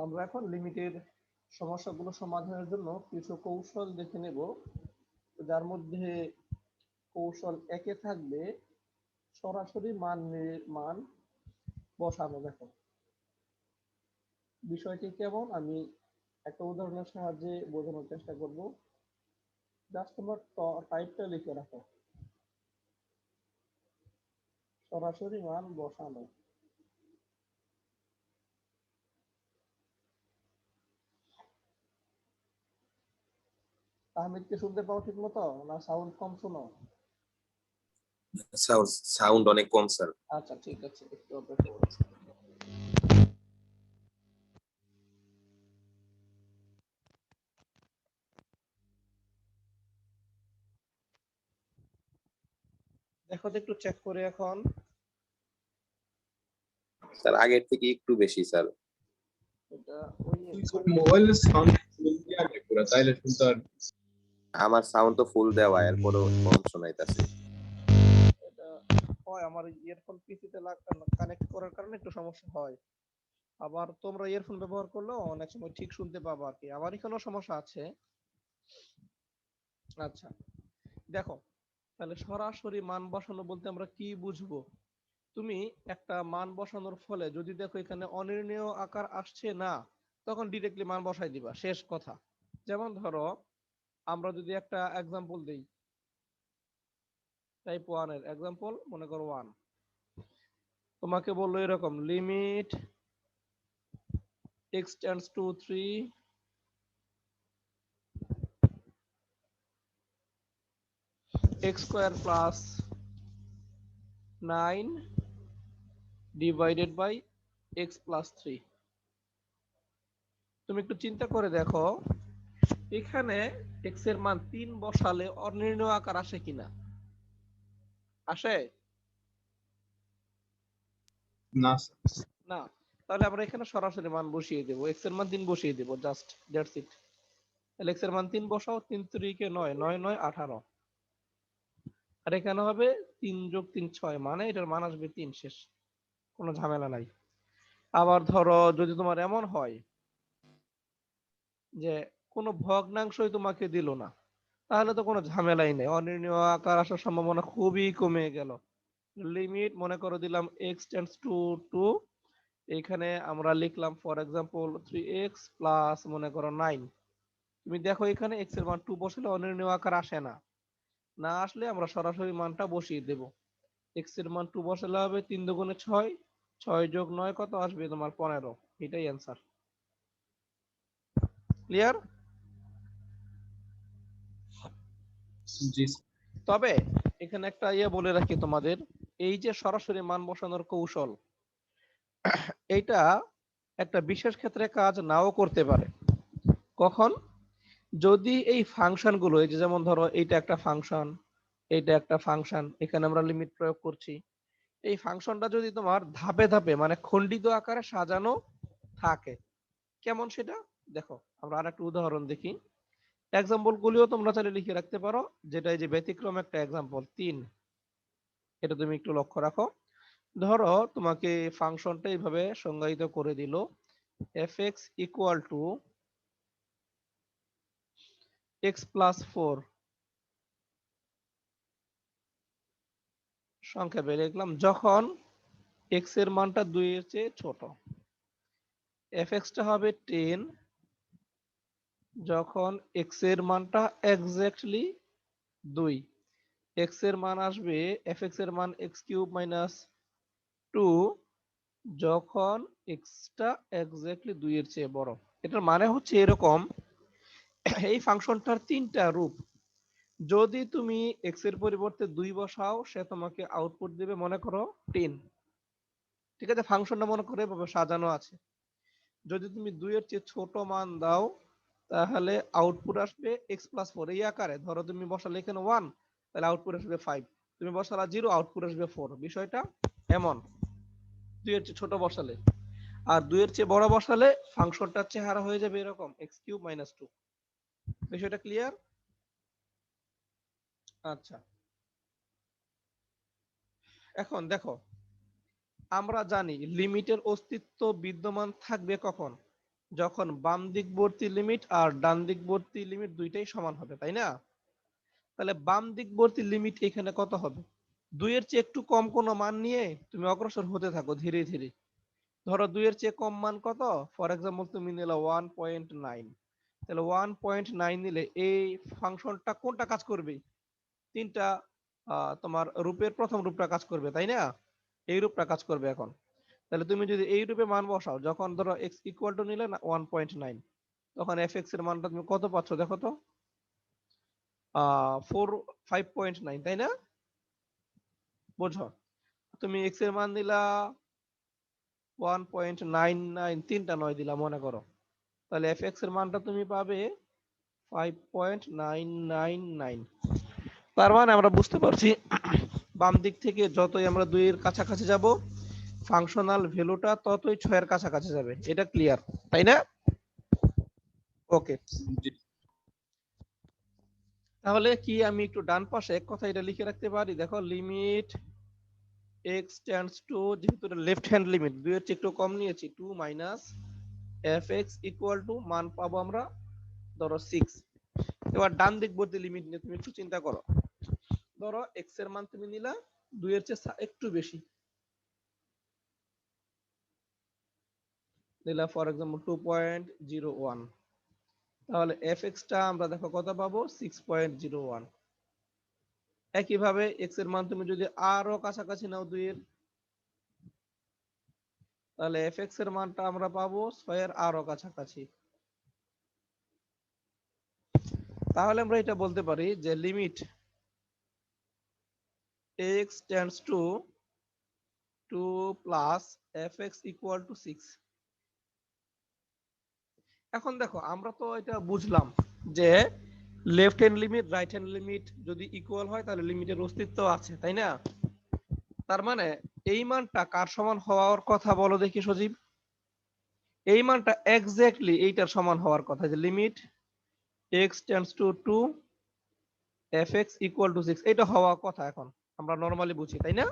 আমরা এখন লিমিটের সমস্যাগুলো সমাধানের জন্য কিছু কৌশল দেখে নেব, যার মধ্যে কৌশল একে থাকবে সরাসরি মান বসানো। দেখো বিষয়টি কেমন আমি একটা উদাহরণের সাহায্যে বোঝানোর চেষ্টা করব। জাস্ট তোমার টাইপটা লিখে রাখো, সরাসরি মান বসানো। তাহমিদকে শুনতে পাও ঠিক মতো, না সাউন্ড কম শোনো? সাউন্ড অনেক কম স্যার। আচ্ছা ঠিক আছে, একটু অপেক্ষা করছি। দেখো তো একটু চেক করে এখন। স্যার আগের থেকে একটু বেশি স্যার। এটা ওই মোবাইলের সাউন্ড পুরো তাইলে শুনতে আর আমার সাউন্ড তো ফুল দেওয়া, এরপরও কম শোনাইতাছে। এটা হয় আমার ইয়ারফোন পিসিতে কানেক্ট করার কারণে একটু সমস্যা হয়। আবার তোমরা ইয়ারফোন ব্যবহার করলেও অনেক সময় ঠিক শুনতে পাবা আর কি, আমার এখানেও সমস্যা আছে। আচ্ছা দেখো, তাহলে সরাসরি মান বসানো বলতে আমরা কি বুঝবো? তুমি একটা মান বসানোর ফলে যদি দেখো এখানে অনির্ণেয় আকার আসছে না, তখন ডিরেক্টলি মান বসাই দিবা, শেষ কথা। যেমন ধরো আমরা যদি একটা এক্সাম্পল দেই, টাইপ 1 এর এক্সাম্পল মনে করো 1, তোমাকে বললো এরকম limit x tends to 3 x square plus 9 divided by x plus 3। তুমি একটু চিন্তা করে দেখো এখানে x এর মান 3 বসালে অনির্ণেয় আকার আসে কিনা? আসে না না। তাহলে আমরা এখানে সরাসরি মান বসিয়ে দেব, x এর মান 3 বসিয়ে দেব, জাস্ট দ্যাটস ইট। তাহলে x এর মান 3 বসাও, 3 3 কে 9, 9 9 18, আর এখানে হবে 3 যোগ 3 6, মানে এটার মান আসবে 3, শেষ, কোনো ঝামেলা নাই। আবার ধরো যদি তোমার এমন হয় যে কোনো ভগ্নাংশই তোমাকে দিল না, তাহলে তো কোনো ঝামেলাই নেই, অনির্ণেয় আকার আসার সম্ভাবনা খুবই কমে গেল। লিমিট মনে করো দিলাম x টেন্ডস টু 2, এখানে আমরা লিখলাম ফর এক্সাম্পল 3x প্লাস মনে করো 9। তুমি দেখো এখানে x এর মান 2 বসালে অনির্ণেয় আকার আসে না, না আসলে আমরা সরাসরি মানটা বসিয়ে দেব। x এর মান 2 বসালে হবে 3 দুগুণে 6, 6 যোগ 9 কত আসবে তোমার 15, এটাই অ্যান্সার। ক্লিয়ার? জি তবে এখানে একটা বলে রাখি তোমাদের, এই যে সরাসরি মান বসানোর কৌশল, এইটা একটা বিশেষ ক্ষেত্রে কাজ নাও করতে পারে। কখন? যদি এই ফাংশন গুলো, এই যে যেমন ধরো এইটা একটা ফাংশন, এইটা একটা ফাংশন, এখানে আমরা লিমিট প্রয়োগ করছি, এই ফাংশনটা যদি তোমার ধাপে ধাপে মানে খণ্ডিত আকারে সাজানো থাকে। কেমন সেটা দেখো, আমরা আরেকটা উদাহরণ দেখি। এক্সাম্পল গুলিও তোমরা চাইলে লিখে রাখতে পারো, যেটা এই যে ব্যতিক্রম একটা এক্সাম্পল 3, এটা তুমি একটু লক্ষ্য রাখো। ধরো তোমাকে ফাংশনটা এইভাবে সংজ্ঞায়িত করে দিল, fx equal to x plus 4, সংক্ষেপে লিখলাম যখন x এর মানটা 2 এর চেয়ে ছোট। fx টা হবে 10 যখন x এর মানটা এক্স্যাক্টলি 2। x এর মান আসবে, fx এর মান x কিউব মাইনাস 2 যখন x টা এক্স্যাক্টলি 2 এর চেয়ে বড়। এটার মানে হচ্ছে এরকম, এই ফাংশনটার তিনটা রূপ। যদি তুমি x এর পরিবর্তে 2 বসাও, সে তোমাকে আউটপুট দিবে মনে করো 10। ঠিক আছে, ফাংশনটা মনে করে এভাবে সাজানো আছে। যদি তুমি 2 এর চেয়ে ছোট মান দাও, তাহলে আউটপুট আসবে x প্লাস 4 এই আকারে। ধরো তুমি বসালে এখানে 1, তাহলে আউটপুট আসবে 5। তুমি বসালা 0, আউটপুট আসবে 4। বিষয়টা এমন, 2 এর চেয়ে ছোট বসালে, আর 2 এর চেয়ে বড় বসালে ফাংশনটার চেহারা হয়ে যাবে এরকম x কিউব মাইনাস 2। বিষয়টা ক্লিয়ার? আচ্ছা এখন দেখো, আমরা জানি লিমিটের অস্তিত্ব বিদ্যমান থাকবে কখন? যখন বাম দিকবর্তী লিমিট আর ডান দিকবর্তী লিমিট দুইটাই সমান হবে, তাই না? তাহলে বাম দিকবর্তী লিমিট এখানে কত হবে? 2 এর চেয়ে একটু কম কোনো মান নিয়ে তুমি অগ্রসর হতে থাকো ধীরে ধীরে। ধরো 2 এর চেয়ে কম মান কত? ফর এক্সাম্পল তুমি নিলে 1.9। তাহলে 1.9 নিলে এই ফাংশনটা কোনটা কাজ করবে? তিনটা তোমার রূপের প্রথম রূপটা কাজ করবে, তাই না? এই রূপটা কাজ করবে এখন। তাহলে তুমি যদি এই রূপে মান বসাও, যখন ধরো x ইকুয়াল টু নিলে না 1.9, তখন fx এর মানটা তুমি কত পাচ্ছ দেখো তো? 5.9, তাই না? বোঝো, তুমি x এর মান দিলা 1.99, তিনটা 9 দিলা মনে করো, তাহলে fx এর মানটা তুমি পাবে 5.999। তার মানে আমরা বুঝতে পারছি বাম দিক থেকে যতই আমরা 2 এর কাছাকাছি যাব, ফাংশনাল ভ্যালুটা ততই 6 এর কাছাকাছি যাবে। এটা ক্লিয়ার, তাই না? ওকে, জি তাহলে কি আমি একটু ডান পাশে এক কথা এটা লিখে রাখতে পারি? দেখো, লিমিট x টেন্ডস টু, যেহেতু এটা লেফট হ্যান্ড লিমিট, 2 এর চেয়ে একটু কম নিয়েছি, 2 মাইনাস fx ইকুয়াল টু মান পাবো আমরা ধরো 6। এবার ডান দিকবর্তী লিমিট নিয়ে তুমি একটু চিন্তা করো। ধরো x এর মান তুমি নিলা 2 এর চেয়ে একটু বেশি, নিলা ফর এক্সাম্পল 2.01, তাহলে fx টা আমরা দেখো কত পাবো? 6.01। একইভাবে x এর মান তুমি যদি আরো কাছাকাছি নাও 2 এর, তাহলে fx এর মানটা আমরা পাবো 6 এর আরো কাছাকাছি। তাহলে আমরা এটা বলতে পারি যে limit x tends two 2 plus fx equal to 6। এখন দেখো, আমরা তো এটা বুঝলাম যে left hand limit right hand limit যদি ইকুয়াল হয় তাহলে লিমিটের অস্তিত্ব আছে, তাই না? তার মানে এই মানটা কার সমান হওয়ার কথা বলো দেখি সজীব? এই মানটা এক্স্যাক্টলি এইটার সমান হওয়ার কথা, যে limit x tends two 2 fx equal to 6, এটা হওয়ার কথা এখন আমরা নরমালি বুঝি, তাই না?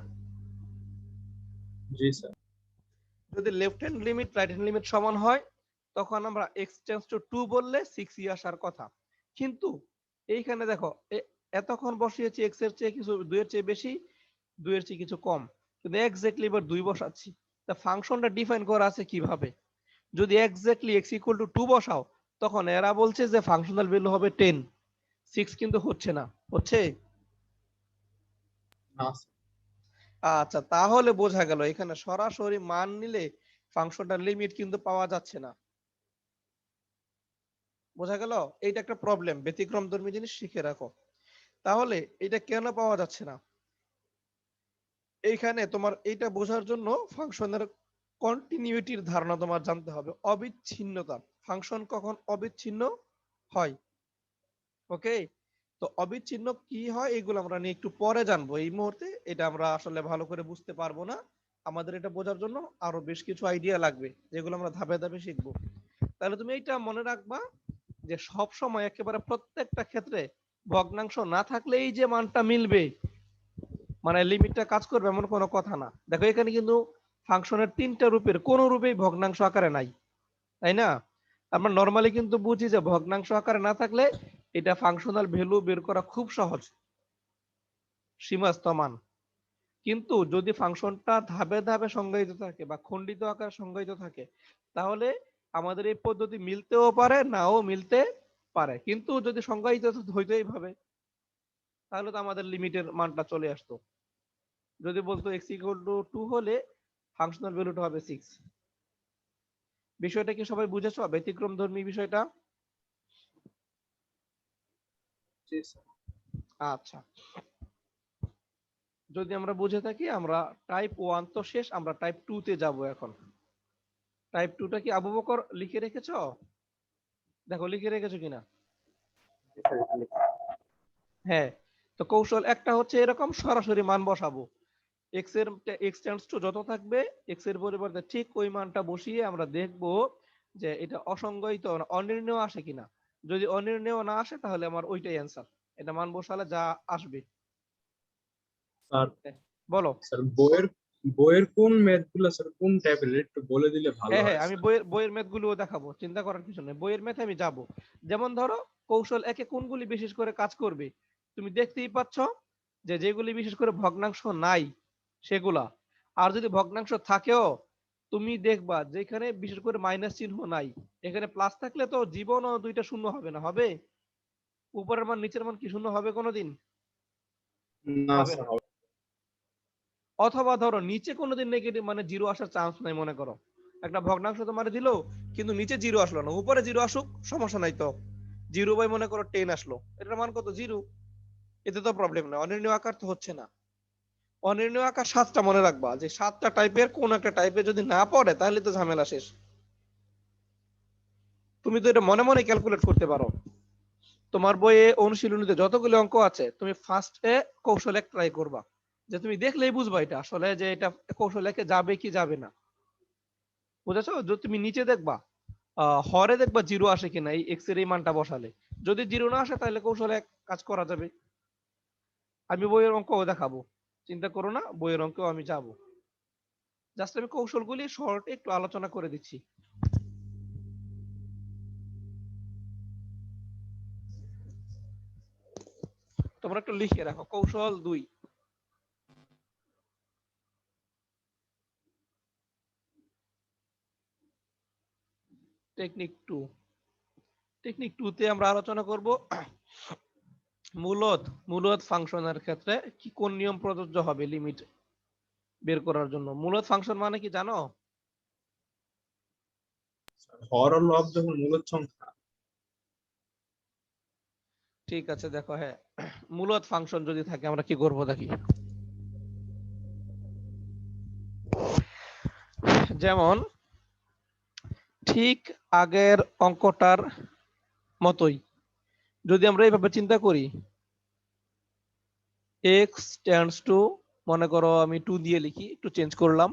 জি স্যার। যদি left hand limit right hand limit সমান হয়, তখন আমরা x টেন্ডস টু 2 বললে 6 ই আসার কথা। কিন্তু এইখানে দেখো, এতক্ষণ বসিয়েছি x এর চেয়ে কিছু 2 এর চেয়ে বেশি, 2 এর চেয়ে কিছু কম, কিন্তু এক্স্যাক্টলি এবার 2 বসাচ্ছি। তা ফাংশনটা ডিফাইন করা আছে কিভাবে? যদি এক্স্যাক্টলি x ইকুয়াল টু 2 বসাও, তখন এরা বলছে যে ফাংশনাল ভ্যালু হবে 10, 6 কিন্তু হচ্ছে না, হচ্ছে? না আচ্ছা, তাহলে বোঝা গেল এখানে সরাসরি মান নিলে ফাংশনটার লিমিট কিন্তু পাওয়া যাচ্ছে না। বোঝা গেল? এইটা একটা প্রবলেম, ব্যতিক্রমধর্মী জিনিস শিখে রাখো। তাহলে এটা কেন পাওয়া যাচ্ছে না? এইখানে তোমার এইটা বোঝার জন্য ফাংশনের কন্টিনিউইটির ধারণা তোমার জানতে হবে, অবিচ্ছিন্নতা। ফাংশন কখন অবিচ্ছিন্ন হয়? ওকে, তো অবিচ্ছিন্ন কি হয় এগুলো আমরা নিয়ে একটু পরে জানবো। এই মুহূর্তে এটা আমরা আসলে ভালো করে বুঝতে পারবো না। আমাদের এটা বোঝার জন্য আরো বেশ কিছু আইডিয়া লাগবে, যেগুলো আমরা ধাপে ধাপে শিখবো। তাহলে তুমি এইটা মনে রাখবা যে সব সময় একেবারে প্রত্যেকটা ক্ষেত্রে ভগ্নাংশ না থাকলেই যে মানটা মিলবে, মানে লিমিটটা কাজ করবে এমন কোনো কথা না। দেখো, এখানে কিন্তু ফাংশনের 3টা রূপের কোনো রূপেই ভগ্নাংশ আকারে নাই, তাই না? আমরা নরমালি কিন্তু বুঝি যে ভগ্নাংশ আকারে না থাকলে এটা ফাংশনাল ভ্যালু বের করা খুব সহজ, সীমাস্ত মান। কিন্তু যদি ফাংশনটা ধাপে ধাপে সংজ্ঞায়িত থাকে বা খণ্ডিত আকারে সংজ্ঞায়িত থাকে, তাহলে আমাদের এই পদ্ধতি মিলতেও পারে, নাও মিলতে পারে। কিন্তু যদি সংজ্ঞায়িত হইতো এইভাবে, তাহলে তো আমাদের লিমিটের মানটা চলে আসতো। যদি বলতো x ইকুয়াল টু 2 হলে ফাংশনাল ভ্যালুটা হবে 6। বিষয়টা কি সবাই বুঝেছো, ব্যতিক্রমধর্মী বিষয়টা? জি স্যার। আচ্ছা, যদি আমরা বুঝে থাকি, আমরা টাইপ 1 তো শেষ, আমরা টাইপ 2 তে যাব এখন। টাইপ 2 টা কি আবু বকর লিখে রেখেছো? দেখো লিখে রেখেছো কিনা। জি স্যার, এটা লিখুন। হ্যাঁ, তো কৌশল একটা হচ্ছে এরকম, সরাসরি মান বসাবো। x এর x টেন্ডস টু যত থাকবে, x এর পরিবর্তে ঠিক ওই মানটা বসিয়ে আমরা দেখব যে এটা অসংজ্ঞায়িত অনির্ণেয় আসে কিনা। যদি অনির্ণেয় না আসে তাহলে আমার ওইটাই অ্যান্সার, এটা মান বসালে যা আসবে। স্যার বলো। স্যার বইয়ের বইয়ের কোন ম্যাথ গুলো স্যার কোন টাইপের একটু বলে দিলে ভালো হ্যাঁ হয় আমি স্যার। বইয়ের ম্যাথ গুলো দেখাবো, চিন্তা করার কিছু নেই, বইয়ের ম্যাথে আমি যাব। যেমন ধরো কৌশল একে কোনগুলি বিশেষ করে কাজ করবে, তুমি দেখতেই পাচ্ছ যে যেগুলি বিশেষ করে ভগ্নাংশ নাই সেগুলা। আর যদি ভগ্নাংশ থাকেও তুমি দেখবা যেখানে বিশেষ করে মাইনাস চিহ্ন নাই, এখানে প্লাস থাকলে তো জীবনও দুইটা শূন্য হবে না, হবে? উপরের মান নিচের মান কি শূন্য হবে কোনোদিন? না হবে স্যার না। হবে। অথবা ধরো নিচে কোনোদিন নেগেটিভ মানে জিরো আসার চান্স নাই, মনে করো একটা ভগ্নাংশ তোমার দিল কিন্তু নিচে জিরো আসলো না, উপরে জিরো আসুক সমস্যা নাই তো, জিরো বাই মনে করো 10 আসলো, এটার মান কত? জিরো। এতে তো প্রবলেম না, অনির্ণীয় আকার তো হচ্ছে না। অনির্ণীয় আকার সাতটা মনে রাখবা, যে সাতটা টাইপের কোন একটা টাইপে যদি না পড়ে তাহলে তো ঝামেলা শেষ। তুমি তো এটা মনে মনে ক্যালকুলেট করতে পারো। তোমার বইয়ে অনুশীলনীতে যতগুলো অঙ্ক আছে তুমি ফার্স্টে কৌশলে ট্রাই করবা, যে তুমি দেখলেই বুঝবা এটা আসলে যে এটা কৌশলে যাবে কি যাবে না। বুঝেছো? যদি তুমি নিচে দেখবা হরে দেখবা জিরো আসে কিনা এই এক্স এর এই মানটা বসালে, যদি জিরো না আসে তাহলে কৌশলে কাজ করা যাবে। আমি বইয়ের অঙ্কও দেখাবো, চিন্তা করো না, বইয়ের অঙ্কেও আমি যাব। জাস্ট আমি কৌশলগুলি শর্ট একটু আলোচনা করে দিচ্ছি। তোমরা একটু লিখে রাখো, কৌশল 2, টেকনিক 2। টেকনিক 2 তে আমরা আলোচনা করব মূলদ মূলদ ফাংশনের ক্ষেত্রে কি কোন নিয়ম প্রযোজ্য হবে লিমিট বের করার জন্য। মূলদ ফাংশন মানে কি জানো? হর ও লব যখন মূলদ সংখ্যা। ঠিক আছে দেখো, হ্যাঁ মূলদ ফাংশন যদি থাকে আমরা কি করব দেখি। যেমন ঠিক আগের অঙ্কটার মতোই যদি আমরা এইভাবে চিন্তা করি, x টেন্ডস টু, মনে করো আমি 2 দিয়ে লিখি, একটু চেঞ্জ করলাম।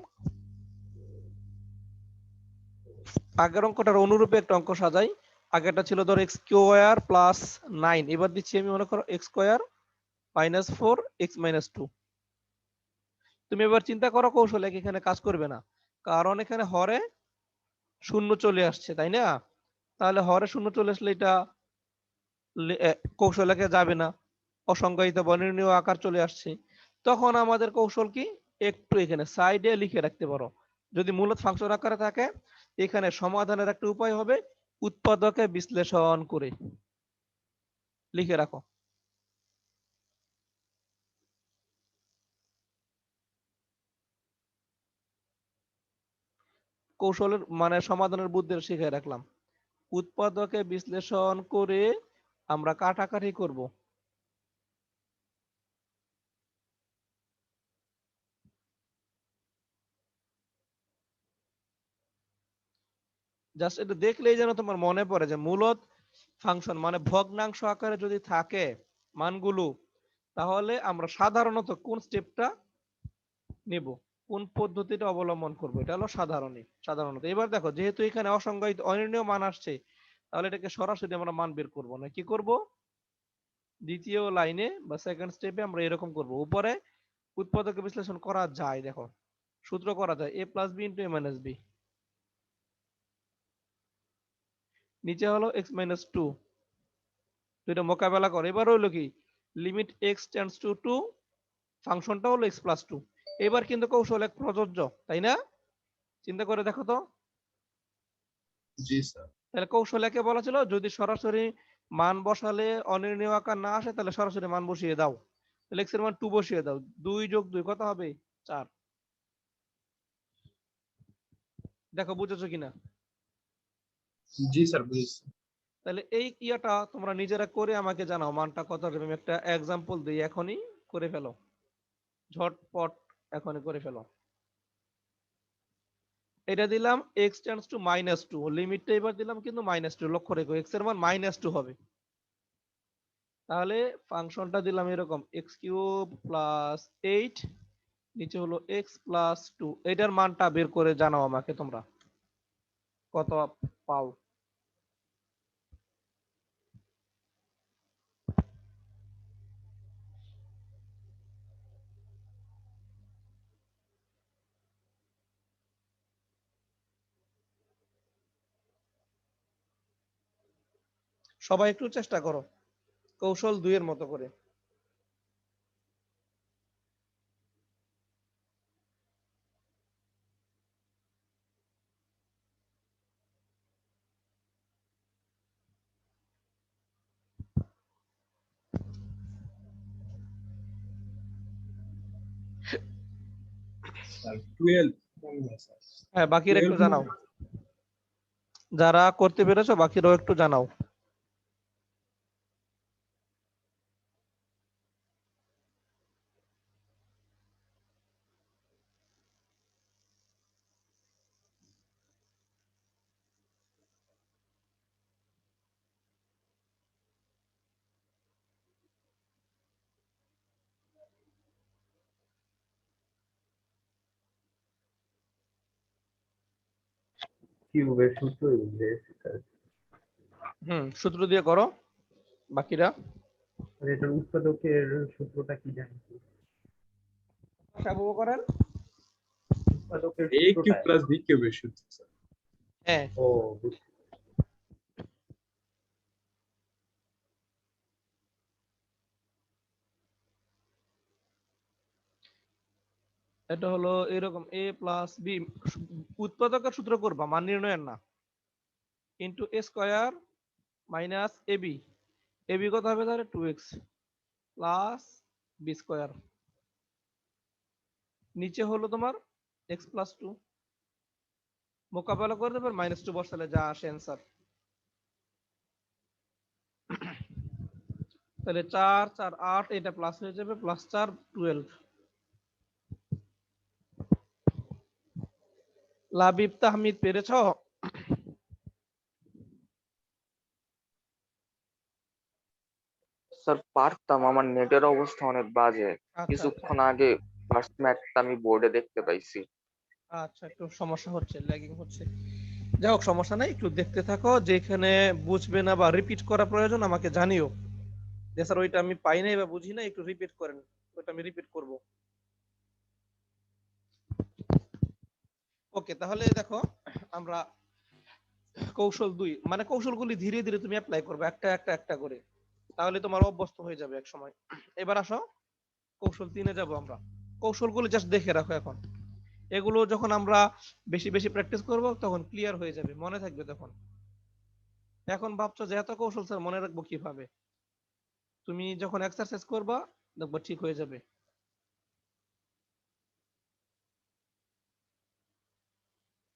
আগের অঙ্কটার অনুরূপে একটা অঙ্ক সাজাই। আগেরটা ছিল ধর এক্স স্কোয়ার প্লাস 9, এবার দিচ্ছি আমি মনে করো x square minus 4 x minus 2। তুমি এবার চিন্তা করো কৌশলে এখানে কাজ করবে না, কারণ এখানে হরে শূন্য চলে আসছে, তাই না? তাহলে হরে শূন্য চলে আসলে এটা কৌশলে যাবে না, অসংজ্ঞায়িত বা নির্ণীয় আকার চলে আসছে। তখন আমাদের কৌশল কি, একটু এখানে সাইডে লিখে রাখতে পারো। যদি মূলত ফাংশন আকারে থাকে এখানে সমাধানের একটা উপায় হবে উৎপাদকে বিশ্লেষণ করে, লিখে রাখো। কৌশলের মানে সমাধানের বুদ্ধি শিখে রাখলাম, উৎপাদকে বিশ্লেষণ করে আমরা কাটাকাটি করব। জাস্ট এটা দেখলেই যেন তোমার মনে পড়ে যে মূলত ফাংশন মানে ভগ্নাংশ আকারে যদি থাকে মানগুলো, তাহলে আমরা সাধারণত কোন স্টেপটা নেব, কোন পদ্ধতিটা অবলম্বন করব, এটা হলো সাধারণত। এবার দেখো যেহেতু এখানে অসংজ্ঞায়িত অনির্ণীয় মান আসছে, তাহলে এটাকে সরাসরি আমরা মান বের করব না, কি করব, দ্বিতীয় লাইনে বা সেকেন্ড স্টেপে আমরা এরকম করব। উপরে উৎপাদক বিশ্লেষণ করা যায়, দেখো সূত্র করা যায় a plus b into a minus b, নিচে হলো x মাইনাস 2, দুইটা মোকাবেলা করে। এবার হলো কি লিমিট x টেন্ডস টু 2, ফাংশনটা হলো x প্লাস 2। এবার কিন্তু কৌশল এক প্রযোজ্য, তাই না? চিন্তা করে দেখো তো। জি স্যার। তাহলে কৌশল একে বলা ছিল যদি সরাসরি মান বসালে অনির্ণীয় আকার না আসে তাহলে সরাসরি মান বসিয়ে দাও, তাহলে x এর মান 2 বসিয়ে দাও, 2 যোগ 2 কত হবে? 4। দেখো বুঝেছো কিনা। জি স্যার বুঝেছি। তাহলে এই ইয়াটা তোমরা নিজেরা করে আমাকে জানাও মানটা কত হবে। আমি একটা এক্সাম্পল দিই, এখনই করে ফেলো, ঝটপট এখনই করে ফেলো। এটা দিলাম x টেন্ডস টু মাইনাস 2, লিমিটটা এবার দিলাম কিন্তু মাইনাস 2, লক্ষ্য রেখো x এর মান মাইনাস 2 হবে। তাহলে ফাংশনটা দিলাম এরকম x কিউব প্লাস 8, নিচে হলো x প্লাস 2, এটার মানটা বের করে জানাও আমাকে তোমরা কত পাও। সবাই একটু চেষ্টা করো কৌশল 2 এর মতো করে। স্যার 12 হ্যাঁ, বাকিরা একটু 12 জানাও, যারা করতে পেরেছো বাকিরাও একটু জানাও। কিউবের সূত্র সূত্র দিয়ে করো বাকিরা। এটার উৎপাদকের সূত্রটা কি জানি? আবু বকরের উৎপাদকের a কিউব সূত্রটা প্লাস b কিউবের সূত্র স্যার। হ্যাঁ, ও বুঝছি। এটা হলো এরকম a প্লাস বি, উৎপাদকের সূত্র করবা, মান নির্ণয়ের না। Into a square minus ab, ab কত হবে তাহলে 2x প্লাস বি স্কয়ার, নিচে হলো তোমার x প্লাস 2, মোকাবেলা করে দেবে -2 বসালে যা আসে অ্যান্সার। তাহলে 4 4 8, এটা প্লাস হয়ে যাবে, প্লাস 4 12। লাবিব তাহমিদ পেরেছো? স্যার পারতাম, আমার নেটের অবস্থা অনেক বাজে। আচ্ছা কিছুক্ষণ আগে ফার্স্ট ম্যাথটা আমি বোর্ডে দেখতে পাইছি। আচ্ছা, একটু সমস্যা হচ্ছে, ল্যাগিং হচ্ছে। যাই হোক, সমস্যা নাই, একটু দেখতে থাকো, যেখানে বুঝবে না বা রিপিট করা প্রয়োজন আমাকে জানিও যে স্যার ওইটা আমি পাই নাই বা বুঝি না, একটু রিপিট করেন, ওইটা আমি রিপিট করব। ওকে, তাহলে দেখো আমরা কৌশল 2, মানে কৌশলগুলি ধীরে ধীরে তুমি অ্যাপ্লাই করবে একটা একটা একটা করে, তাহলে তোমার অভ্যস্ত হয়ে যাবে এক সময়। এবার আসো কৌশল 3 এ যাব আমরা। কৌশলগুলো জাস্ট দেখে রাখো এখন, এগুলো যখন আমরা বেশি বেশি প্র্যাকটিস করব তখন ক্লিয়ার হয়ে যাবে, মনে থাকবে তখন। এখন ভাবছো যে এত কৌশল স্যার মনে রাখবো কিভাবে, তুমি যখন এক্সারসাইজ করবা দেখবা ঠিক হয়ে যাবে।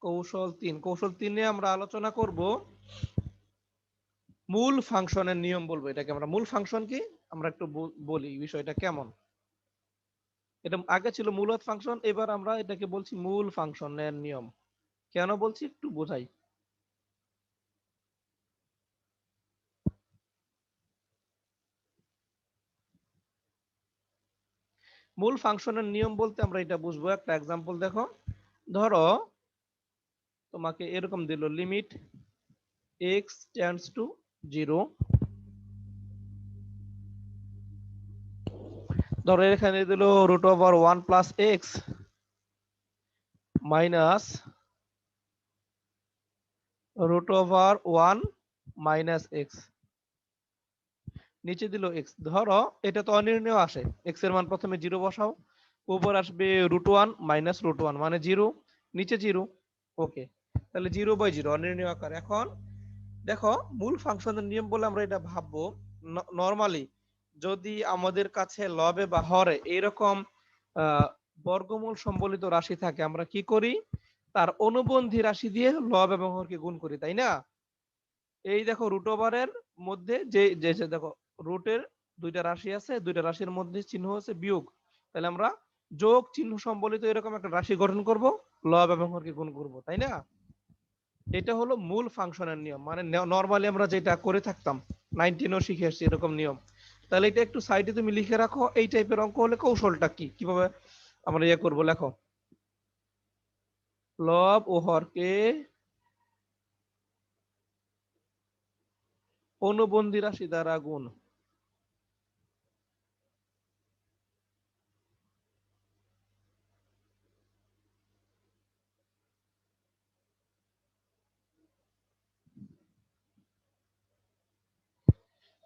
কৌশল 3 এ আমরা আলোচনা করব মূল ফাংশনের নিয়ম, বলবো এটাকে আমরা। মূল ফাংশন কি আমরা একটু বলি বিষয়টা কেমন। এটা আগে ছিল মূলত ফাংশন, এবার আমরা এটাকে বলছি মূল ফাংশনের নিয়ম। কেন বলছি একটু বোঝাই। মূল ফাংশনের নিয়ম বলতে আমরা এটা বুঝবো, একটা এক্সাম্পল দেখো। ধরো তোমাকে এরকম দিল লিমিট x টেন্ডস টু 0, ধরো এখানে দিল √1 plus x minus √1 minus x, নিচে দিল এক্স। ধরো এটা তো অনির্ণয় আসে, এক্স এর মান প্রথমে 0 বসাও, উপর আসবে √1 মাইনাস √1 মানে 0, নিচে 0। ওকে, তাহলে 0/0 অনির্ণয় আকার। এখন দেখো মূল ফাংশনের নিয়ম বলে আমরা এটা ভাববো নরমালি, যদি আমাদের কাছে লবে বা হরে এরকম বর্গমূল সম্বলিত রাশি থাকে, আমরা কি করি, তার অনুবন্ধী রাশি দিয়ে লব এবং হরকে গুণ করি, তাই না? এই দেখো √এর মধ্যে যে দেখো রুটের দুইটা রাশি আছে, দুইটা রাশির মধ্যে চিহ্ন আছে বিয়োগ, তাহলে আমরা যোগ চিহ্ন সম্বলিত এরকম একটা রাশি গঠন করব, লব এবং হরকে গুণ করব, তাই না? এটা হলো মূল ফাংশনের নিয়ম, মানে নরমালি আমরা যেটা করে থাকতাম 19 শিখে আসছি এরকম নিয়ম। তাহলে এটা একটু সাইডে তুমি লিখে রাখো, এই টাইপের অঙ্ক হলে কৌশলটা কি, কিভাবে আমরা ইয়ে করবো লেখো। লব ও হরকে অনুবন্ধী রাশি দ্বারা গুণ।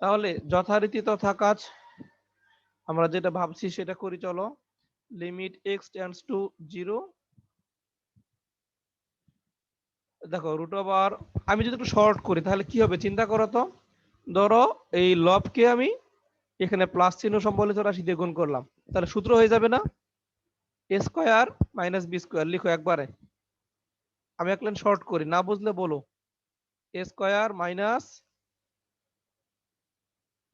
তাহলে যথারীতি তথা কাজ, আমরা যেটা ভাবছি সেটা করি। চলো, লিমিট এক্স টেন্ডস টু 0, দেখো রুট ওভার, আমি যদি একটু শর্ট করি তাহলে কি হবে চিন্তা করো তো। ধরো এই লবকে আমি এখানে প্লাস চিহ্ন সম্বলিত রাশি দিয়ে গুণ করলাম, তাহলে সূত্র হয়ে যাবে না এ স্কয়ার মাইনাস বি স্কয়ার। লিখো একবারে, আমি এক লাইন শর্ট করি, না বুঝলে বলো। এ স্কয়ার মাইনাস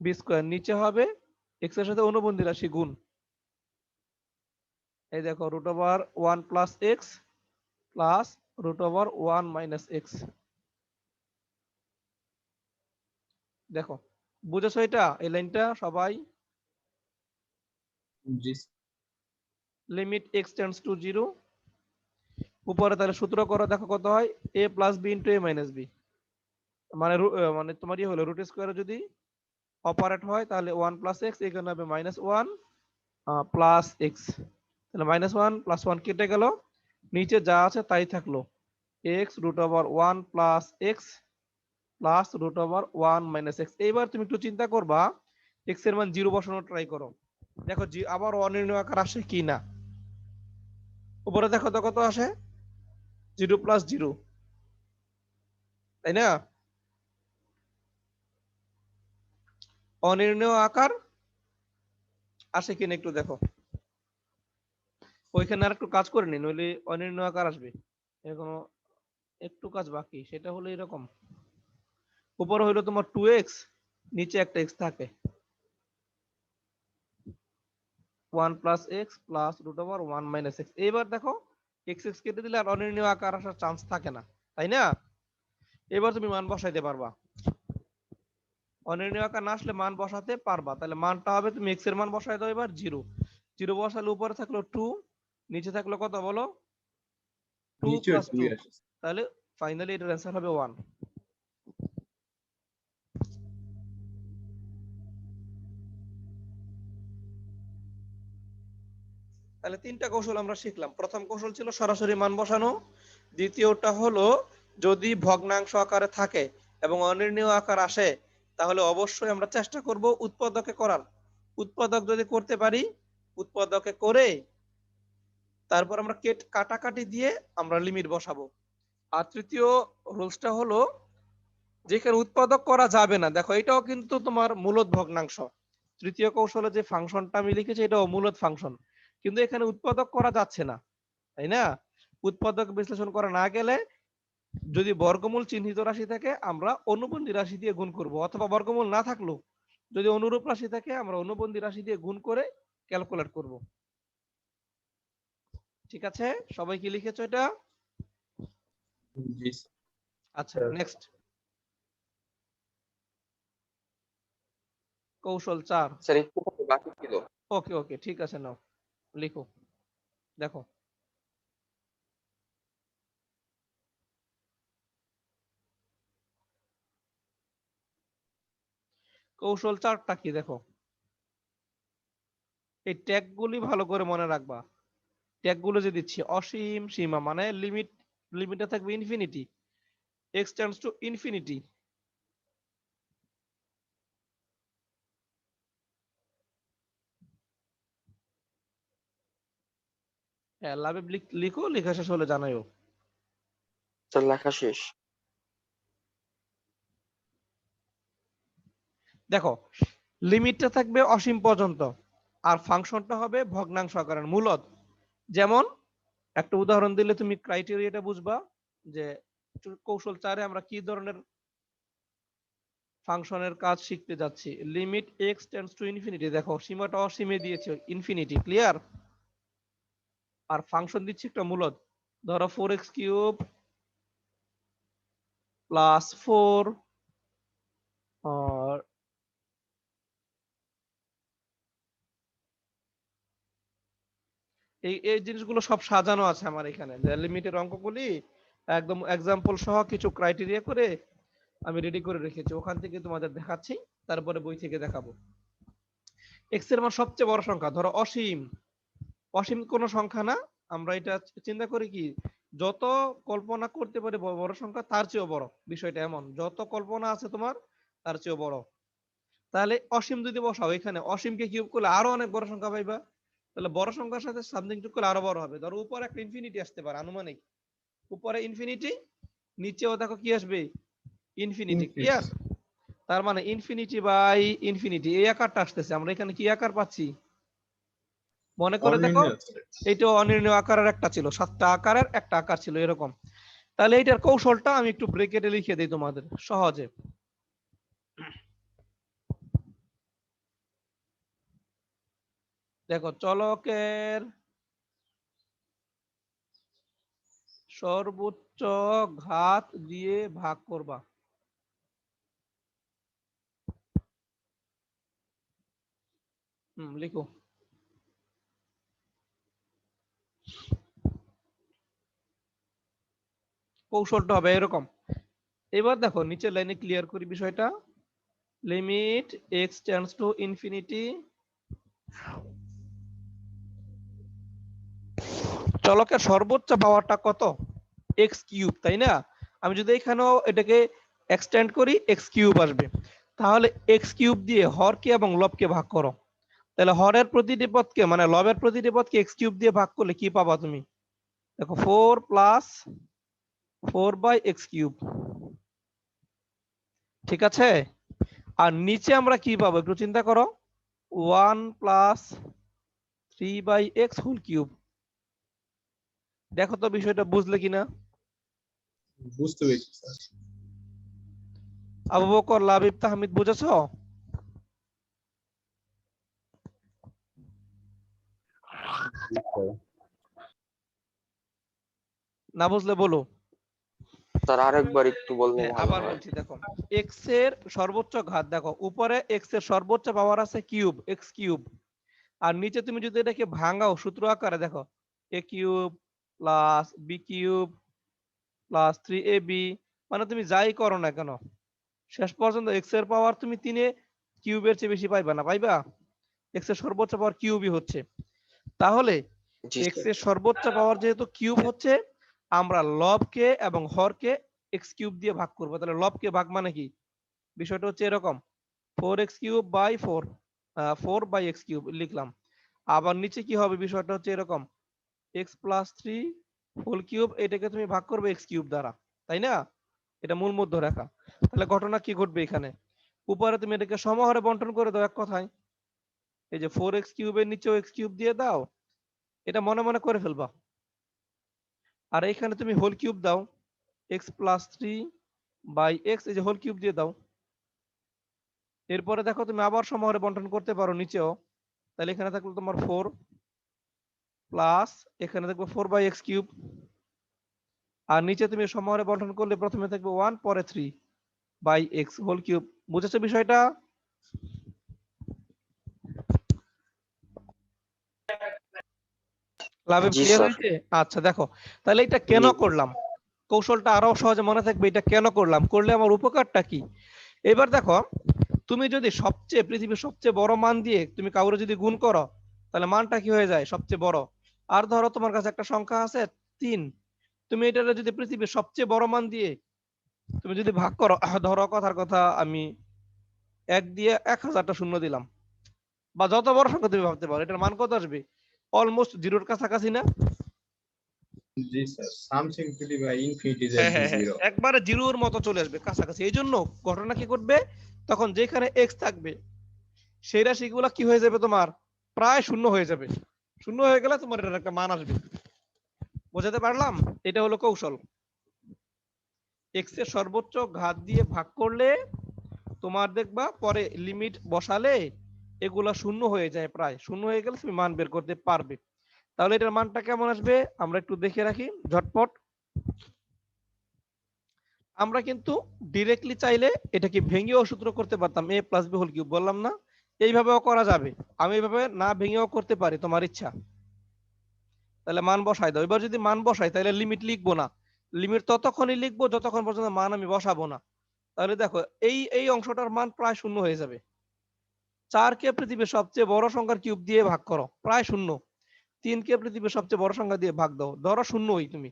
বি স্কয়ার, নিচে হবে এক্স এর সাথে অনুবন্ধী রাশি গুণ, এই দেখো root over 1 plus x plus root over 1 minus x. দেখো বুঝেছো এটা, এই লাইনটা সবাই? জি লিমিট এক্স টেন্ডস টু 0, উপরে তাহলে সূত্র করো, দেখো কত হয়, a plus b into a minus b, মানে মানে তোমার ইয়ে হলো রুট স্কয়ারে যদি অপারেট হয় তাহলে 1 প্লাস এক্স, এখানে হবে মাইনাস 1 প্লাস এক্স, তাহলে মাইনাস 1 প্লাস 1 কেটে গেল, নিচে যা আছে তাই থাকলো, x root over 1 plus x plus root over 1 minus x. এইবার তুমি একটু চিন্তা করবা, এক্স এর মান 0 বসানো ট্রাই করো, দেখো আবার অনির্ণয় আকার আসে কি না। উপরে দেখো তো কত আসে, 0 প্লাস 0, তাই না? অনির্ণয় আকার আসে কিনা একটু দেখো, ওইখানে আর একটু কাজ করে নিন, নইলে অনির্ণয় আকার আসবে। এখনো একটু কাজ বাকি, সেটা হলো এরকম, উপরে হইলো তোমার 2x, নিচে একটা x থাকে, 1 plus x plus root over 1 minus x. এইবার দেখো এক্স এক্স কেটে দিলে আর অনির্ণয় আকার আসার চান্স থাকে না, তাই না? এবার তুমি মান বসাইতে পারবা, অনির্ণয় আকার না আসলে মান বসাতে পারবা। তাহলে মানটা হবে, তুমি এক্স এর মান বসাই দাও এবার 0, 0 বসালে উপরে থাকলো 2, নিচে থাকলো কত বলো, 2 নিচে প্লাস 2 2, আসে। তাহলে ফাইনালি এটার অ্যান্সার হবে 1। তাহলে তিনটা কৌশল আমরা শিখলাম। প্রথম কৌশল ছিল সরাসরি মান বসানো, দ্বিতীয়টা হলো যদি ভগ্নাংশ আকারে থাকে এবং অনির্ণীয় আকার আসে তাহলে অবশ্যই আমরা চেষ্টা করব উৎপাদকে করার, উৎপাদক যদি করতে পারি, উৎপাদকে করে তারপর আমরা কাটাকাটি দিয়ে আমরা লিমিট বসাবো। আর তৃতীয় রুলসটা হলো যেখানে উৎপাদক করা যাবে না, দেখো এটাও কিন্তু তোমার মূলদ ভগ্নাংশ, তৃতীয় কৌশলে যে ফাংশনটা আমি লিখেছি এটাও মূলদ ফাংশন, কিন্তু এখানে উৎপাদক করা যাচ্ছে না, তাই না? উৎপাদক বিশ্লেষণ করা না গেলে যদি বর্গমূল চিহ্নিত রাশি থাকে আমরা অনুবন্ধী রাশি দিয়ে গুণ করব, অথবা বর্গমূল না থাকলো যদি অনুরূপ রাশি থাকে আমরা অনুবন্ধী রাশি দিয়ে গুণ করে ক্যালকুলেট করব। ঠিক আছে, সবাই কি লিখেছো এটা? জি আচ্ছা, নেক্সট কৌশল 4। স্যার একটু বাকি ছিল। ওকে ওকে ঠিক আছে, নাও লিখো, দেখো কৌশল 4টা কি, দেখো এই ট্যাগ গুলি ভালো করে মনে রাখবা। ট্যাগ গুলো যে দিচ্ছি, অসীম সীমা মানে লিমিট, লিমিটে থাকবে infinity, x tends to infinity, হ্যাঁ লাভে লিখো, লেখা শেষ হলে জানাইও। স্যার লেখা শেষ। দেখো লিমিটটা থাকবে অসীম পর্যন্ত আর ফাংশনটা হবে ভগ্নাংশ আকারের মূলদ। যেমন একটা উদাহরণ দিলে তুমি ক্রাইটেরিয়াটা বুঝবা যে কৌশল 4-এ আমরা কি ধরনের ফাংশনের কাজ শিখতে যাচ্ছি। Limit x tends to infinity, দেখো সীমাটা অসীমে দিয়েছে ইনফিনিটি, ক্লিয়ার? আর ফাংশন দিচ্ছি একটা মূলদ, ধরো 4x³ প্লাস 4 আর এই এই জিনিসগুলো সব সাজানো আছে আমার এখানে, যে লিমিটের অঙ্কগুলি একদম এক্সাম্পল সহ কিছু ক্রাইটেরিয়া করে আমি রেডি করে রেখেছি, ওখান থেকে তোমাদের দেখাচ্ছি, তারপরে বই থেকে দেখাবো। এক্স এর মান সবচেয়ে বড় সংখ্যা, ধরো অসীম, অসীম কোনো সংখ্যা না, আমরা এটা চিন্তা করি কি যত কল্পনা করতে পারি বড় বড় সংখ্যা তার চেয়েও বড়, বিষয়টা এমন যত কল্পনা আছে তোমার তার চেয়েও বড়। তাহলে অসীম যদি বসাও এখানে, অসীমকে কিউব করলে আরো অনেক বড় সংখ্যা পাইবা। তাহলে বড় সংখ্যার সাথে সামথিং যোগ করলে আরো বড় হবে। ধরো উপরে একটা ইনফিনিটি আসতে পারে আনুমানিক, উপরে ইনফিনিটি, নিচেও দেখো কি আসবে, ইনফিনিটি। ক্লিয়ার? তার মানে ইনফিনিটি বাই ইনফিনিটি এই আকারটা আসতেছে। আমরা এখানে কি আকার পাচ্ছি মনে করে দেখো, এইটা অনির্ণয় আকারের একটা ছিল, 7টা আকারের একটা আকার ছিল এরকম। তাহলে এইটার কৌশলটা আমি একটু ব্রেকেটে লিখে দিই তোমাদের সহজে। দেখো চলকের সর্বোচ্চ ঘাত দিয়ে ভাগ করবা। লিখো। কৌশলটা হবে এরকম। এবার দেখো নিচের লাইনে ক্লিয়ার করি বিষয়টা। Limit x tends to infinity, চলকের সর্বোচ্চ পাওয়ারটা কত, x কিউব, তাই না? আমি যদি এখানেও এটাকে এক্সটেন্ড করি x কিউব আসবে। তাহলে x কিউব দিয়ে হরকে এবং লবকে ভাগ করো। তাহলে হরের প্রতিটি পদকে মানে লবের প্রতিটি পদকে x কিউব দিয়ে ভাগ করলে কি পাবা তুমি? দেখো 4 প্লাস 4/x কিউব, ঠিক আছে? আর নিচে আমরা কি পাবো একটু চিন্তা করো, 1 প্লাস 3/x হোল কিউব। দেখো তো বিষয়টা বুঝলে কিনা? বুঝতে পেরেছি স্যার। আবু বকর, লাবিব, তাহমিদ বুঝেছো? না বুঝলে বলো। স্যার আরেকবার একটু বললে হ্যাঁ ভালো আবার হয়। বলছি, দেখো x এর সর্বোচ্চ ঘাত, দেখো উপরে x এর সর্বোচ্চ পাওয়ার আছে কিউব, x কিউব। আর নিচে তুমি যদি এটাকে ভাঙাও সূত্র আকারে, দেখো a cube plus b cube plus 3ab, মানে তুমি যাই করো না কেন শেষ পর্যন্ত x এর পাওয়ার তুমি 3 কিউবের চেয়ে বেশি পাইবা না, পাইবা? x এর সর্বোচ্চ পাওয়ার কিউবই হচ্ছে। তাহলে জি x স্যার। এর সর্বোচ্চ পাওয়ার যেহেতু কিউব হচ্ছে, আমরা লবকে এবং হরকে x কিউব দিয়ে ভাগ করবো। তাহলে লবকে ভাগ মানে কি, বিষয়টা হচ্ছে এরকম, 4x cube by 4/x cube লিখলাম। আবার নিচে কি হবে, বিষয়টা হচ্ছে এরকম, x প্লাস 3 হোল কিউব, এটাকে তুমি ভাগ করবে x কিউব দ্বারা, তাই না? এটা মূল মধ্যরেখা। তাহলে ঘটনা কি ঘটবে এখানে, উপরে তুমি এটাকে সমহারে বন্টন করে দাও এক কথায়। এই যে 4x কিউবের নিচেও x কিউব দিয়ে দাও, এটা মনে মনে করে ফেলবা। আর এখানে তুমি হোল কিউব দাও, x প্লাস 3/x, এই যে হোল কিউব দিয়ে দাও। এরপরে দেখো তুমি আবার সমহারে বন্টন করতে পারো নিচেও। তাহলে এখানে থাকলো তোমার 4 প্লাস, এখানে দেখবো 4/x কিউব। আর নিচে তুমি সমহারে বন্টন করলে প্রথমে থাকবে 1, পরে 3/x হোল কিউব। বুঝেছো বিষয়টা? লাভে জি ক্লিয়ার স্যার। হয়েছে? আচ্ছা দেখো, তাহলে এটা কেন করলাম, কৌশলটা আরো সহজে মনে থাকবে। এটা কেন করলাম, করলে আমার উপকারটা কি? এবার দেখো, তুমি যদি পৃথিবীর সবচেয়ে বড় মান দিয়ে তুমি কাউরে যদি গুণ করো, তাহলে মানটা কি হয়ে যায়, সবচেয়ে বড়। আর ধরো তোমার কাছে একটা সংখ্যা আছে 3, তুমি এটা যদি পৃথিবীর সবচেয়ে বড় মান দিয়ে তুমি যদি ভাগ করো, ধরো কথার কথা আমি 1 দিয়ে 1000টা শূন্য দিলাম, বা যত বড় সংখ্যা তুমি ভাবতে পারো, এটার মান কত আসবে, অলমোস্ট জিরোর কাছাকাছি না? জি sir, something two by infinity হ্যাঁ দ্যাট হ্যাঁ হ্যাঁ, জিরো। একবারে জিরোর মতো চলে আসবে কাছাকাছি। এই জন্য ঘটনা কি ঘটবে, তখন যেখানে এক্স থাকবে সেই রাশিগুলো কি হয়ে যাবে, তোমার প্রায় শূন্য হয়ে যাবে। শূন্য হয়ে গেলে তোমার এটার একটা মান আসবে। বোঝাতে পারলাম? এটা হলো কৌশল। এক্স এর সর্বোচ্চ ঘাত দিয়ে ভাগ করলে তোমার দেখবা পরে লিমিট বসালে এগুলা শূন্য হয়ে যায়, প্রায় শূন্য হয়ে গেলে তুমি মান বের করতে পারবে। তাহলে এটার মানটা কেমন আসবে আমরা একটু দেখে রাখি ঝটপট। আমরা কিন্তু ডিরেক্টলি চাইলে এটাকে ভেঙেও সূত্র করতে পারতাম, a plus b whole cube, বললাম না? এইভাবেও করা যাবে, আমি এইভাবে না ভেঙেও করতে পারি, তোমার ইচ্ছা। তাহলে মান বসাই দাও। এবার যদি মান বসাই তাহলে লিমিট লিখবো না, লিমিট ততক্ষণই লিখবো যতক্ষণ পর্যন্ত মান আমি বসাবো না। তাহলে দেখো এই এই অংশটার মান প্রায় শূন্য হয়ে যাবে। 4 কে পৃথিবীর সবচেয়ে বড় সংখ্যার কিউব দিয়ে ভাগ করো, প্রায় শূন্য। 3 কে পৃথিবীর সবচেয়ে বড় সংখ্যা দিয়ে ভাগ দাও, ধরো শূন্যই তুমি।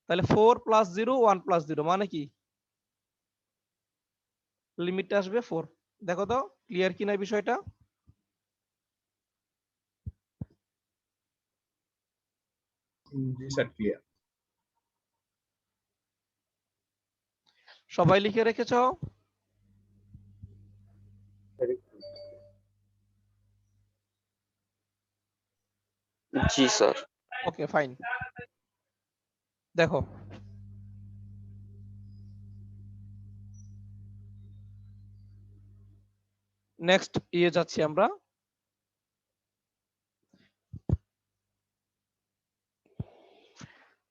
তাহলে 4 + 0 1 + 0 মানে কি, লিমিটটা আসবে 4। দেখো তো ক্লিয়ার কিনা বিষয়টা? জি স্যার, ক্লিয়ার। সবাই লিখে রেখেছো? জি স্যার। Okay fine. দেখো নেক্সট যাচ্ছি আমরা।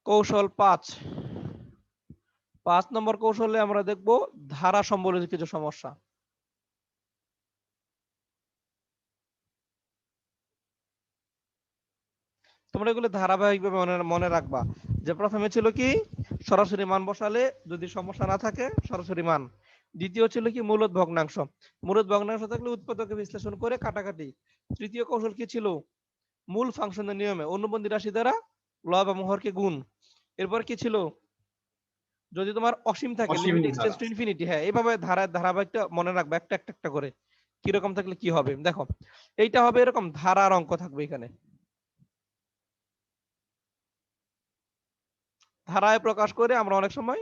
কৌশল 5 নম্বর কৌশলে আমরা দেখব ধারা সম্বলিত কিছু সমস্যা। তোমরা এগুলো ধারাবাহিকভাবে মনে রাখবা যে প্রথমে ছিল কি সরাসরি মান বসালে যদি সমস্যা না থাকে সরাসরি মান, দ্বিতীয় ছিল কি মূলদ ভগ্নাংশ, মূলদ ভগ্নাংশ থাকলে উৎপাদকে বিশ্লেষণ করে কাটাকাটি, তৃতীয় কৌশল কি ছিল মূল ফাংশনের নিয়মে অনুবন্ধী রাশি দ্বারা লব এবং হরকে গুণ, এরপর কি ছিল যদি তোমার অসীম থাকে অসীম লিমিট ধারা। এক্সটেন্ডস টু ইনফিনিটি, হ্যাঁ এইভাবে ধারাবাহিকটা মনে রাখবে একটা একটা করে কি রকম থাকলে কি হবে। দেখো এইটা হবে এরকম ধারার অঙ্ক থাকবে এখানে, ধারায় প্রকাশ করে আমরা অনেক সময়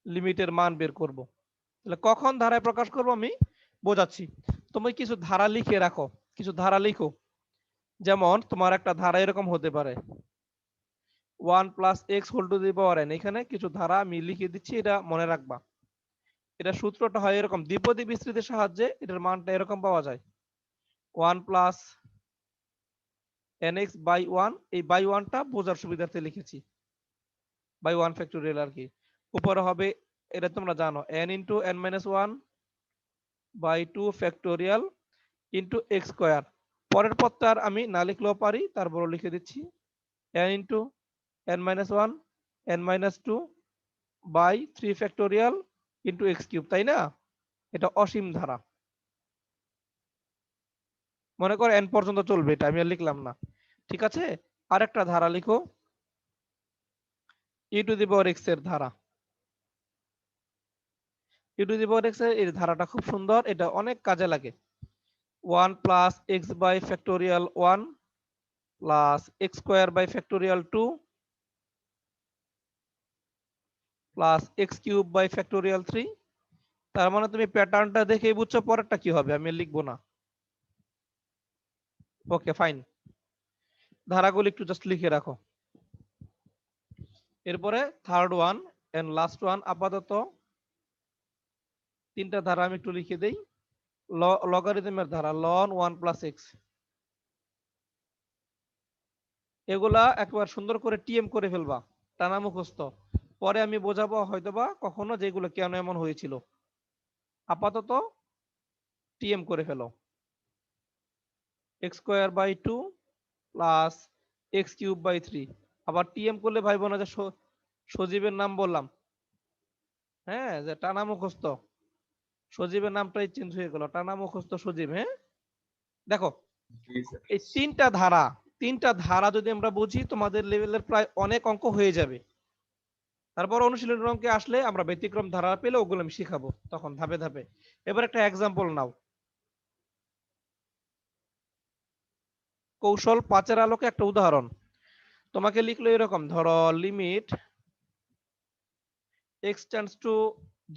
লিমিটের মান বের করব। তাহলে কখন ধারায় প্রকাশ করব আমি বোঝাচ্ছি। তুমি কিছু ধারা লিখে রাখো, কিছু ধারা লিখো, যেমন তোমার একটা ধারা এরকম হতে পারে 1 + x whole to the power n, এখানে কিছু ধারা আমি লিখে দিচ্ছি, এটা মনে রাখবা। এটা সূত্রটা হয় এরকম, দ্বিপদী বিস্তৃতির সাহায্যে এটার মানটা এরকম পাওয়া যায় 1 + nx/1, এই বাই 1টা বোঝার সুবিধার্থে লিখেছি বাই 1 ফ্যাক্টোরিয়াল আর কি। উপরে হবে এটা তোমরা জানো n * n-1/2 factorial into x square. পরের পদটা আর আমি না লিখলেও পারি, তারপর লিখে দিচ্ছি n * n-1 n-2/3 factorial into x cube, তাই না? এটা অসীম ধারা, মনে করো n পর্যন্ত চলবে, এটা আমি আর লিখলাম না, ঠিক আছে? আরেকটা ধারা লিখো e⁻x এর ধারা, e⁻x এর ধারাটা খুব সুন্দর, এটা অনেক কাজে লাগে। 1 + x/(1 + x²/(2 + x³/(3)। তার মানে তুমি প্যাটার্নটা দেখেই বুঝছো পরেরটা কি হবে, আমি লিখবো না। ওকে ফাইন, ধারাগুলো একটু জাস্ট লিখে রাখো। এরপরে third one and last one, আপাতত তিনটা ধারা আমি একটু লিখে দেই। লগারিদমের ধারা ln 1 + x, এগুলা একবার সুন্দর করে টিএম করে ফেলবা, টানা মুখস্থ, পরে আমি বোঝাবো হয়তোবা কখনো যেগুলো কেন এমন হয়েছিল। আপাতত টিএম করে ফেলো, x²/2 + x³/3। আবার টিএম করলে ভাই বোনা যে সজীবের নাম বললাম, হ্যাঁ যে টানা মুখস্থ, সজীবের নামটাই চেঞ্জ হয়ে গেল, টানা মুখস্থ সজীব। হ্যাঁ দেখো জি স্যার। এই তিনটা ধারা যদি আমরা বুঝি তোমাদের লেভেলের প্রায় অনেক অঙ্ক হয়ে যাবে। তারপর অনুশীলনের অঙ্কে আসলে আমরা ব্যতিক্রম ধারা পেলে ওগুলো আমি শিখাবো তখন ধাপে ধাপে। এবার একটা এক্সাম্পল নাও, কৌশল 5-এর আলোকে একটা উদাহরণ তোমাকে লিখলো এরকম, ধরো limit x tends to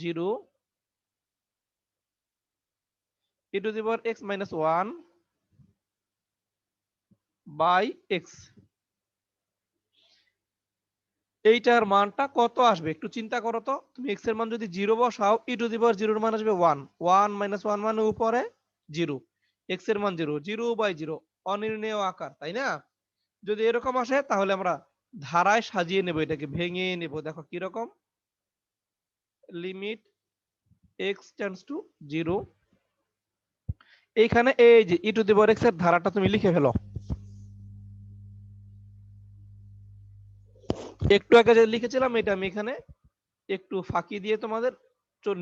0 e⁻x-1/x, এইটার মানটা কত আসবে একটু চিন্তা করো তো। তুমি x এর মান যদি 0 বসাও e⁻0 এর মান আসবে 1, 1 - 1 মানে উপরে 0, x এর মান 0, 0/0 অনির্ণেয় আকার, তাই না? যদি এরকম আসে তাহলে আমরা ধারায় সাজিয়ে নেব, এটাকে ভেঙে নেব। দেখো কি রকম, লিমিট x টেন্ডস টু 0, এইখানে এই যে e⁻x এর ধারাটা তুমি লিখে ফেলো। একটু আগে যে লিখেছিলাম এটা আমি এখানে একটু ফাঁকি দিয়ে তোমাদের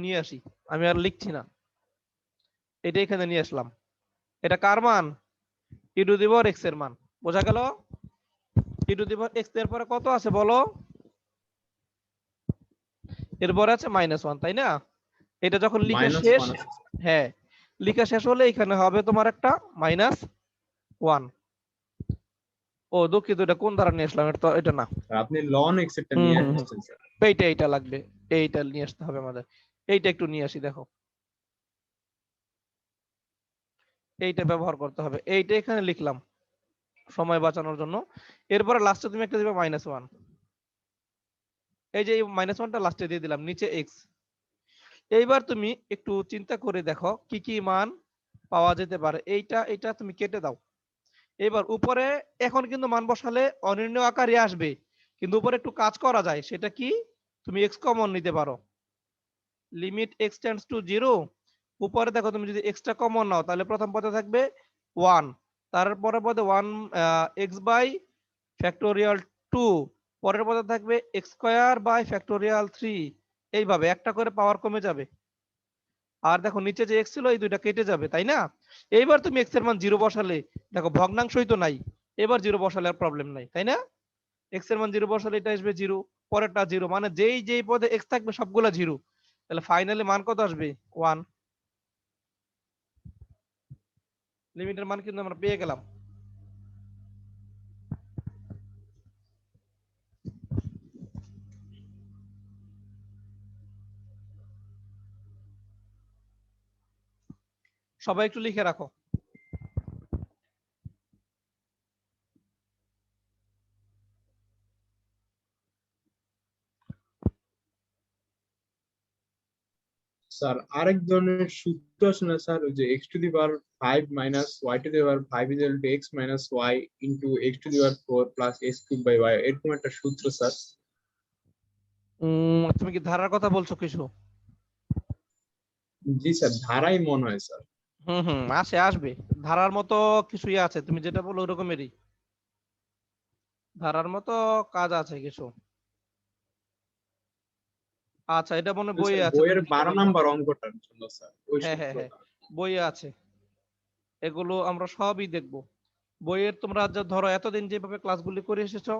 নিয়ে আসি, আমি আর লিখছি না, এটা এখানে নিয়ে আসলাম। এটা কার মান? e⁻x এর মান, বোঝা গেল? e⁻x এর পরে কত আছে বলো? এরপরে আছে -1, তাই না? এটা যখন লিখে শেষ, -1 আছে। হ্যাঁ লেখা শেষ হলে এখানে হবে তোমার একটা -1। ও দুঃখিত, এটা কোন দ্বারা নিয়ে আসলাম, এটা তো এটা না। স্যার আপনি লন এক্স এরটা নিয়ে হুম, হুম, আসছেন স্যার। এইটা লাগবে, এইটা নিয়ে আসতে হবে আমাদের। এইটা একটু নিয়ে আসি, দেখো এইটা ব্যবহার করতে হবে। এইটা এখানে লিখলাম সময় বাঁচানোর জন্য। এরপরে লাস্টে তুমি একটা দিবে -1। এই যে -1টা লাস্টে দিয়ে দিলাম, নিচে x। এইবার তুমি একটু চিন্তা করে দেখো কি কি মান পাওয়া যেতে পারে। এইটা তুমি কেটে দাও। এবার উপরে এখন কিন্তু মান বসালে অনির্ণয় আকারে আসবে, কিন্তু উপরে একটু কাজ করা যায়। সেটা কি, তুমি x কমন নিতে পারো। লিমিট x টেন্ডস টু 0, উপরে দেখো তুমি যদি x টা কমন নাও তাহলে প্রথম পদে থাকবে 1, তারপরে পদে 1 x বাই ফ্যাক্টোরিয়াল 2, পরের পদে থাকবে x স্কয়ার বাই ফ্যাক্টোরিয়াল 3। এইভাবে একটা করে পাওয়ার কমে যাবে। আর দেখো নিচে যে x ছিল এই দুইটা কেটে যাবে, তাই না? এইবার তুমি x এর মান 0 বসালে দেখো ভগ্নাংশই তো নাই, এবার 0 বসালে আর প্রবলেম নাই, তাই না? x এর মান 0 বসালে এটা আসবে 0, পরেরটা 0, মানে যেই পদে x থাকবে সবগুলা 0। তাহলে ফাইনালি মান কত আসবে? 1। লিমিটের মান কিন্তু আমরা পেয়ে গেলাম। সবাই একটু লিখে রাখো। স্যার আরেক ধরনের সূত্র আছে না স্যার, ওই যে x⁵ -y⁵ x - y x⁴ plus s³ / y, এরকম একটা সূত্র স্যার। তুমি কি ধারার কথা বলছো কিছু? জি স্যার, ধারাই মনে হয় স্যার। আসবে ধারার মতো কিছুই আছে, তুমি যেটা বলো ওরকমেরই ধারার মতো কাজ আছে কিছু। আচ্ছা, এটা মনে হয় স্যার বইয়ে আছে, বইয়ের তুমি দেখে 12 বলবা। নাম্বার অঙ্কটার জন্য স্যার ওই হ্যাঁ, হ্যাঁ, হ্যাঁ, সূত্রটা। বইয়ে আছে। এগুলো আমরা সবই দেখবো বইয়ের। তোমরা যা ধরো এতদিন যেভাবে ক্লাসগুলি করে এসেছো,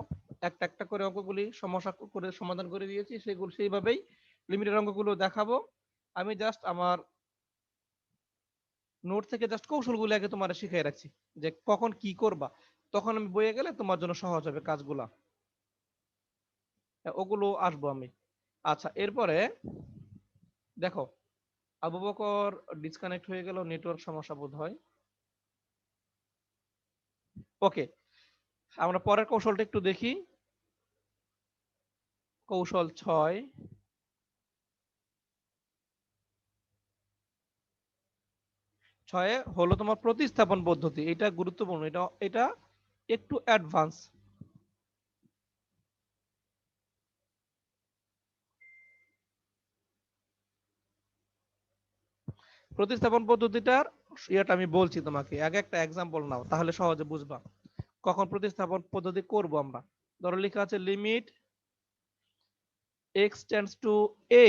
একটা একটা করে অঙ্কগুলি সমস্যা করে সমাধান করে দিয়েছি, সেগুলো সেইভাবেই লিমিটের অঙ্কগুলো দেখাবো। আমি জাস্ট আমার নোট থেকে জাস্ট কৌশলগুলো আগে তোমার শিখিয়ে রাখছি, যে কখন কি করবা, তখন আমি বইয়ে গেলে তোমার জন্য সহজ হবে কাজগুলা। ওগুলো আসবো আমি। আচ্ছা, এরপরে দেখো আবু বকর ডিসকানেক্ট হয়ে গেল, নেটওয়ার্ক সমস্যা বোধ হয়। ওকে, আমরা পরের কৌশলটা একটু দেখি। কৌশল 6 হলো তোমার প্রতিস্থাপন পদ্ধতি। এটা গুরুত্বপূর্ণ, এটা এটা একটু অ্যাডভান্স। প্রতিস্থাপন পদ্ধতিটার ইয়েটা আমি বলছি তোমাকে, আগে একটা এক্সাম্পল নাও, তাহলে সহজে বুঝবা কখন প্রতিস্থাপন পদ্ধতি করব আমরা। ধরো লেখা আছে limit x tends two a,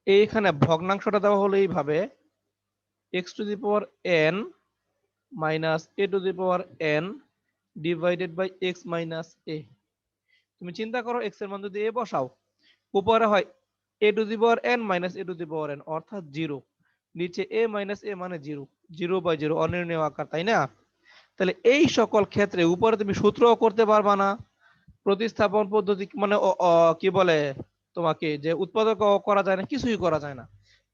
এইখানে ভগ্নাংশটা দেওয়া হলো এইভাবে x⁴n -a⁴n divided by x - a। তুমি চিন্তা করো x এর মান যদি a বসাও, উপরে হয় a⁴n -a⁴n অর্থাৎ 0, নিচে a - a মানে 0, 0/0 অনির্ণয় আকার, তাই না? তাহলে এই সকল ক্ষেত্রে উপরে তুমি সূত্রও করতে পারবা না, প্রতিস্থাপন পদ্ধতি মানে কি বলে তোমাকে যে উৎপাদক করা যায় না, কিছুই করা যায় না।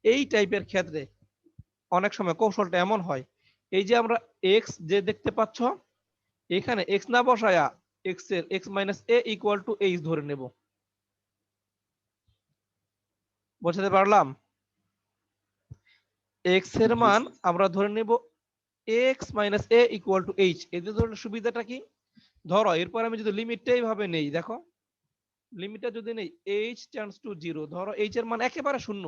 এই টাইপের ক্ষেত্রে অনেক সময় কৌশলটা এমন হয়, এই যে আমরা x যে দেখতে পাচ্ছ, এখানে x না বসায়া x এর x - a = h ধরে নেব। বোঝাতে পারলাম? x এর জি মান স্যার। আমরা ধরে নেব x - a = h। এদের ধরনের সুবিধাটা কি? ধরো এরপর আমি যদি লিমিটটা এইভাবে নেই, দেখো লিমিটটা যদি নেই h টেন্ডস টু 0, ধরো h এর মান একেবারে শূন্য,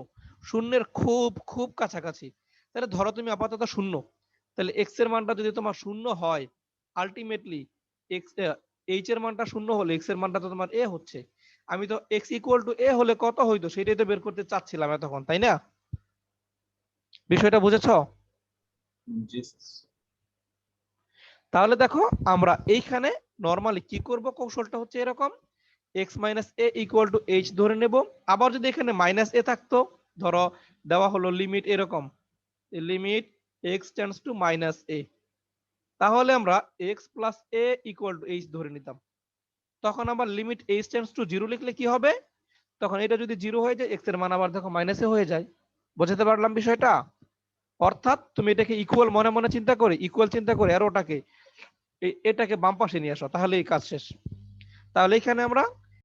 শূন্যের খুব খুব কাছাকাছি, তাহলে ধরো তুমি আপাতত শূন্য, তাহলে x এর মানটা যদি তোমার শূন্য হয়, আলটিমেটলি x h এর মানটা শূন্য হলে x এর মানটা তো তোমার a হচ্ছে। আমি তো x = a হলে কত হইতো সেটাই তো বের করতে চাচ্ছিলাম এতক্ষণ, তাই না? বিষয়টা বুঝেছো? জি স্যার। তাহলে দেখো আমরা এইখানে নরমালি কি করব, কৌশলটা হচ্ছে এরকম, x - a = h ধরে নেব। আবার যদি এখানে -a থাকতো, ধরো দেওয়া হলো লিমিট এরকম, limit x tends two minus a, তাহলে আমরা x plus a equal to h ধরে নিতাম। তখন আবার লিমিট h টেন্ডস টু 0 লিখলে কি হবে, তখন এটা যদি 0 হয়ে যায় x এর মান আবার দেখো মাইনাসে হয়ে যায়। বুঝতে পারলাম বিষয়টা? অর্থাৎ তুমি এটাকে ইকুয়াল মনে মনে চিন্তা করে, ইকুয়াল চিন্তা করে আর ওটাকে এটাকে বাম পাশে নিয়ে আসো, তাহলে এই কাজ শেষ। তাহলে এখানে আমরা